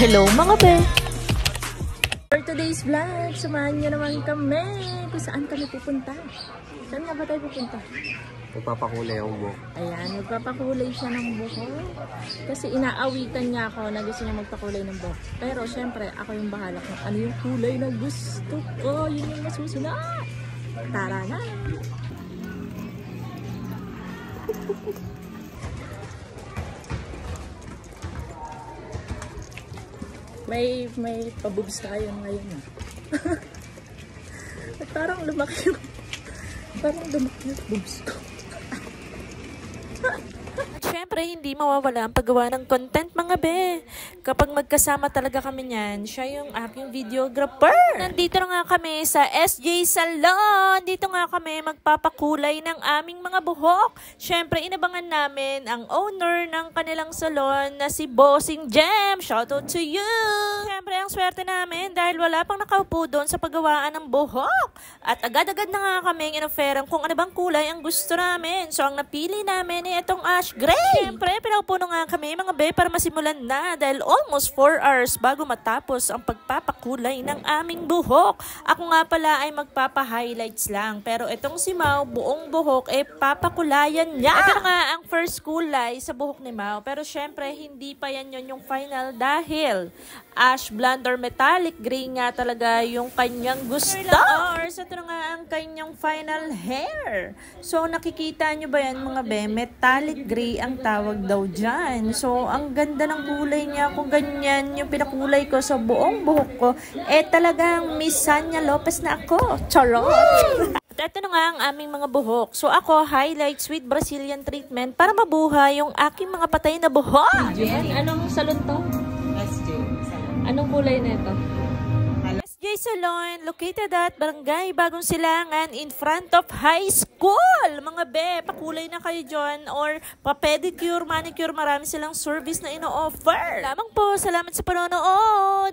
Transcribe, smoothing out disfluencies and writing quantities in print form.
Hello mga be! For today's vlog, samahan niyo naman kami kung saan kami pupunta. Saan nga ba tayo pupunta? Magpapakulay ang buhok. Ayan, magpapakulay siya ng buhok. Kasi inaawitan niya ako na gusto niya magpakulay ng buhok. Pero syempre, ako yung bahala kung ano yung kulay na gusto ko. Yun yung masusunod. Tara na! May pabubs tayo ngayon. Parang lumaki yung boobs ko. Siyempre, hindi mawawala ang paggawa ng content mga be. Kapag magkasama talaga kami niyan, siya yung aking videographer. Nandito na nga kami sa SJ Salon. Dito nga kami magpapakulay ng aming mga buhok. Siyempre, inabangan namin ang owner ng kanilang salon na si Bossing Jem. Shoutout to you! Siyempre, ang swerte namin dahil wala pang nakaupo doon sa paggawaan ng buhok. At agad-agad na nga kami inoferan kung ano bang kulay ang gusto namin. So, ang napili namin ay itong ash gray. Siyempre, pinaupo na nga kami mga be para masimulan na dahil almost 4 hours bago matapos ang pagpapakulay ng aming buhok. Ako nga pala ay magpapa-highlights lang. Pero itong si Mau, buong buhok, papakulayan niya. Ito nga ang first kulay sa buhok ni Mau. Pero siyempre, hindi pa yan yun yung final dahil ash blonde or metallic gray nga talaga yung kanyang gusto. Ito na nga ang kanyang final hair. So, nakikita nyo ba yan mga be? Metallic gray ang tawag daw dyan. So, ang ganda ng kulay niya. Kung ganyan yung pinakulay ko sa buong buhok ko, talagang Miss Sanya Lopez na ako. Charot! Ito na nga ang aming mga buhok. So, ako, highlights with Brazilian treatment para mabuhay yung aking mga patay na buhok. Jen, anong salon to? SJ. Anong kulay na ito? SJ Salon, located at Barangay Bagong Silangan in front of high school. Mga be, pakulay na kayo dyan or pa-pedicure, manicure, marami silang service na ino-offer. Lamang po, salamat sa panonood!